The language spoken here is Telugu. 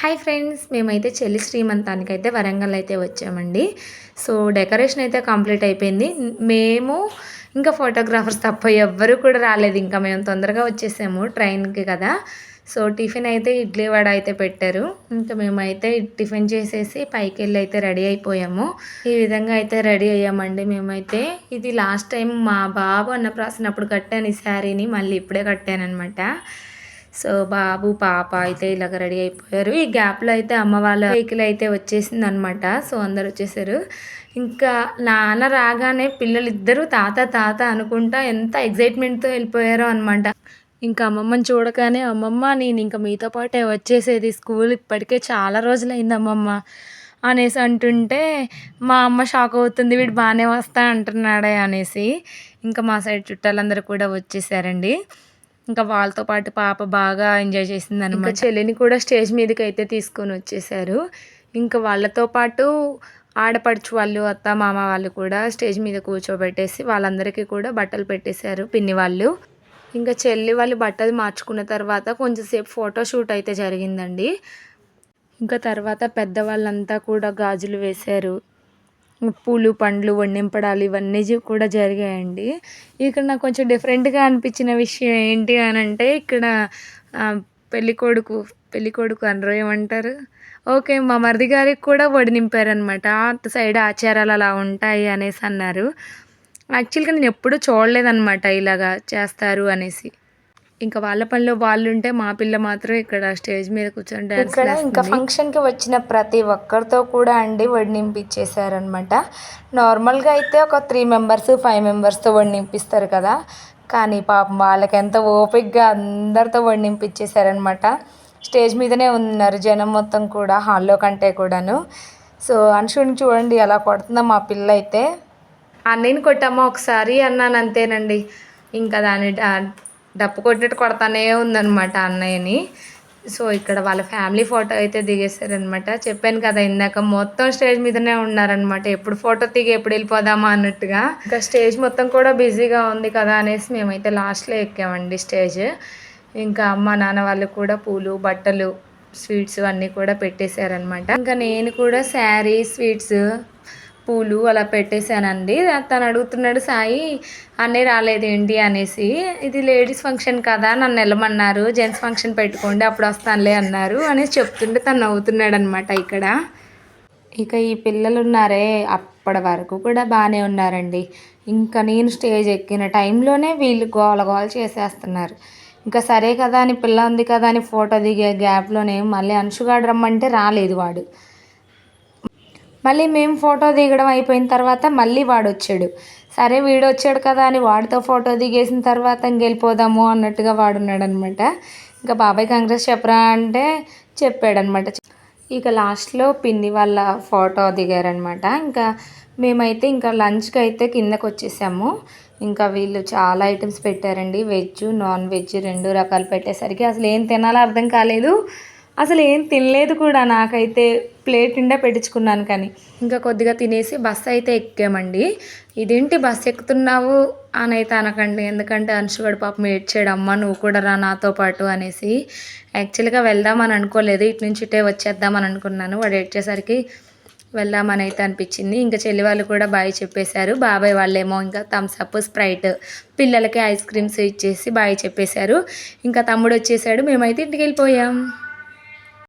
హాయ్ ఫ్రెండ్స్, మేమైతే చెల్లి శ్రీమంతానికైతే వరంగల్ అయితే వచ్చామండి. సో డెకరేషన్ అయితే కంప్లీట్ అయిపోయింది. మేము ఇంకా ఫోటోగ్రాఫర్స్ తప్ప ఎవ్వరు కూడా రాలేదు. ఇంకా మేము తొందరగా వచ్చేసాము ట్రైన్కి కదా. సో టిఫిన్ అయితే ఇడ్లీ వడ అయితే పెట్టారు. ఇంకా మేమైతే టిఫిన్ చేసేసి పైకి వెళ్ళి అయితే రెడీ అయిపోయాము. ఈ విధంగా అయితే రెడీ అయ్యామండి మేమైతే. ఇది లాస్ట్ టైం మా బాబు అన్నప్రాసనప్పుడు కట్టాను ఈ శారీని, మళ్ళీ ఇప్పుడే కట్టానమాట. సో బాబు పాప అయితే ఇలాగ రెడీ అయిపోయారు. ఈ గ్యాప్లో అయితే అమ్మ వాళ్ళ వెహికల్ అయితే వచ్చేసింది అనమాట. సో అందరు వచ్చేసారు. ఇంకా నాన్న రాగానే పిల్లలు ఇద్దరు తాత తాత అనుకుంటా ఎంత ఎగ్జైట్మెంట్తో వెళ్ళిపోయారో అనమాట. ఇంకా అమ్మమ్మని చూడగానే, అమ్మమ్మ నేను ఇంకా మీతో పాటే వచ్చేసేది స్కూల్, ఇప్పటికే చాలా రోజులైంది అమ్మమ్మ అనేసి అంటుంటే మా అమ్మ షాక్ అవుతుంది, వీడు బాగానే వస్తా అంటున్నాడే అనేసి. ఇంకా మా సైడ్ చుట్టాలందరూ కూడా వచ్చేసారండి. ఇంకా వాళ్ళతో పాటు పాప బాగా ఎంజాయ్ చేసింది అనమాట. చెల్లిని కూడా స్టేజ్ మీదకి అయితే తీసుకొని వచ్చేసారు. ఇంకా వాళ్ళతో పాటు ఆడపడుచు వాళ్ళు, అత్త మామ వాళ్ళు కూడా స్టేజ్ మీద కూర్చోబెట్టేసి వాళ్ళందరికీ కూడా బట్టలు పెట్టేశారు పిన్ని వాళ్ళు. ఇంకా చెల్లి వాళ్ళు బట్టలు మార్చుకున్న తర్వాత కొంచెంసేపు ఫోటోషూట్ అయితే జరిగిందండి. ఇంకా తర్వాత పెద్దవాళ్ళంతా కూడా గాజులు వేశారు, పూలు పండ్లు వడ్డింపడాలు ఇవన్నీ కూడా జరిగాయండి. ఇక్కడ నాకు కొంచెం డిఫరెంట్గా అనిపించిన విషయం ఏంటి అని అంటే, ఇక్కడ పెళ్ళికొడుకు అనరు ఏమంటారు, ఓకే, మా మరిది గారికి కూడా వడి నింపారనమాట. అటు సైడ్ ఆచారాలు అలా ఉంటాయి అనేసి అన్నారు. యాక్చువల్గా నేను ఎప్పుడూ చూడలేదన్నమాట ఇలాగా చేస్తారు అనేసి. ఇంకా వాళ్ళ పనిలో వాళ్ళు ఉంటే మా పిల్ల మాత్రం ఇక్కడ స్టేజ్ మీద కూర్చొని డ్యాన్స్ ఇక్కడ ఇంకా ఫంక్షన్కి వచ్చిన ప్రతి ఒక్కరితో కూడా అండి వడి నింపించేశారనమాట. నార్మల్గా అయితే ఒక 3 మెంబర్స్ 5 మెంబర్స్తో వడి నింపిస్తారు కదా, కానీ పాపం వాళ్ళకి ఎంత ఓపికగా అందరితో వడి నింపించేశారనమాట. స్టేజ్ మీదనే ఉన్నారు జనం మొత్తం కూడా, హాల్లో కంటే కూడాను. సో అనుషుని చూడండి ఎలా కొడుతుందో మా పిల్ల అయితే. అన్నయ్యని కొట్టమ్మా ఒకసారి అన్నాను అంతేనండి. ఇంకా దాన్ని డప్పు కొట్టినట్టు కొడతానే ఉందన్నమాట అన్నయ్యని. సో ఇక్కడ వాళ్ళ ఫ్యామిలీ ఫోటో అయితే దిగేశారనమాట. చెప్పాను కదా ఇందాక, మొత్తం స్టేజ్ మీదనే ఉన్నారనమాట. ఎప్పుడు ఫోటో దిగి ఎప్పుడు వెళ్ళిపోదామా అన్నట్టుగా. ఇంకా స్టేజ్ మొత్తం కూడా బిజీగా ఉంది కదా అనేసి మేమైతే లాస్ట్లో ఎక్కామండి స్టేజ్. ఇంకా అమ్మ నాన్న వాళ్ళు కూడా పూలు బట్టలు స్వీట్స్ అన్నీ కూడా పెట్టేశారనమాట. ఇంకా నేను కూడా శారీ స్వీట్స్ పూలు అలా పెట్టేశానండి. తను అడుగుతున్నాడు, సాయి అన్నయ్య రాలేదేంటి అనేసి. ఇది లేడీస్ ఫంక్షన్ కదా, నన్ను వెళ్ళమన్నారు, జెంట్స్ ఫంక్షన్ పెట్టుకోండి అప్పుడు వస్తానులే అన్నారు అనేసి చెప్తుంటే తను నవ్వుతున్నాడు అనమాట ఇక్కడ. ఇక ఈ పిల్లలు ఉన్నారే అప్పటి వరకు కూడా బాగానే ఉన్నారండి. ఇంకా నేను స్టేజ్ ఎక్కిన టైంలోనే వీళ్ళు గోల గోల చేసేస్తున్నారు. ఇంకా సరే కదా అని, పిల్ల ఉంది కదా అని ఫోటో దిగే గ్యాప్లోనే మళ్ళీ అంశుగాడు రమ్మంటే రాలేదు వాడు. మళ్ళీ మేము ఫోటో దిగడం అయిపోయిన తర్వాత మళ్ళీ వాడు వచ్చాడు. సరే వీడు వచ్చాడు కదా అని వాడితో ఫోటో దిగేసిన తర్వాత ఇంకెళ్ళిపోదాము అన్నట్టుగా వాడున్నాడు అనమాట. ఇంకా బాబాయ్ కాంగ్రెస్ చెప్పరా అంటే చెప్పాడనమాట. ఇక లాస్ట్లో పిన్ని వాళ్ళ ఫోటో దిగారనమాట. ఇంకా మేమైతే ఇంకా లంచ్కి అయితే కిందకు వచ్చేసాము. ఇంకా వీళ్ళు చాలా ఐటమ్స్ పెట్టారండి, వెజ్ నాన్ వెజ్ 2 రకాలు పెట్టేసరికి అసలు ఏం తినాలో అర్థం కాలేదు, అసలు ఏం తినలేదు కూడా. నాకైతే ప్లేట్ నిండా పెట్టించుకున్నాను కానీ. ఇంకా కొద్దిగా తినేసి బస్సు అయితే ఎక్కామండి. ఇదేంటి బస్సు ఎక్కుతున్నావు అని అయితే అనకండి, ఎందుకంటే అంశుగడు పాపం ఏడ్చాడు, అమ్మ నువ్వు కూడా రా నాతో పాటు అనేసి. యాక్చువల్గా వెళ్దామని అనుకోలేదు, ఇటు నుంచి ఇటే వచ్చేద్దామని అనుకున్నాను. వాడు ఏడ్చేసరికి వెళ్దామని అయితే అనిపించింది. ఇంకా చెల్లి వాళ్ళు కూడా బాయ్ చెప్పేశారు. బాబాయ్ వాళ్ళేమో ఇంకా థమ్స్అప్ స్ప్రైట్ పిల్లలకి ఐస్ క్రీమ్స్ ఇచ్చేసి బాయ్ చెప్పేశారు. ఇంకా తమ్ముడు వచ్చేసాడు, మేమైతే ఇంటికి వెళ్ళిపోయాం.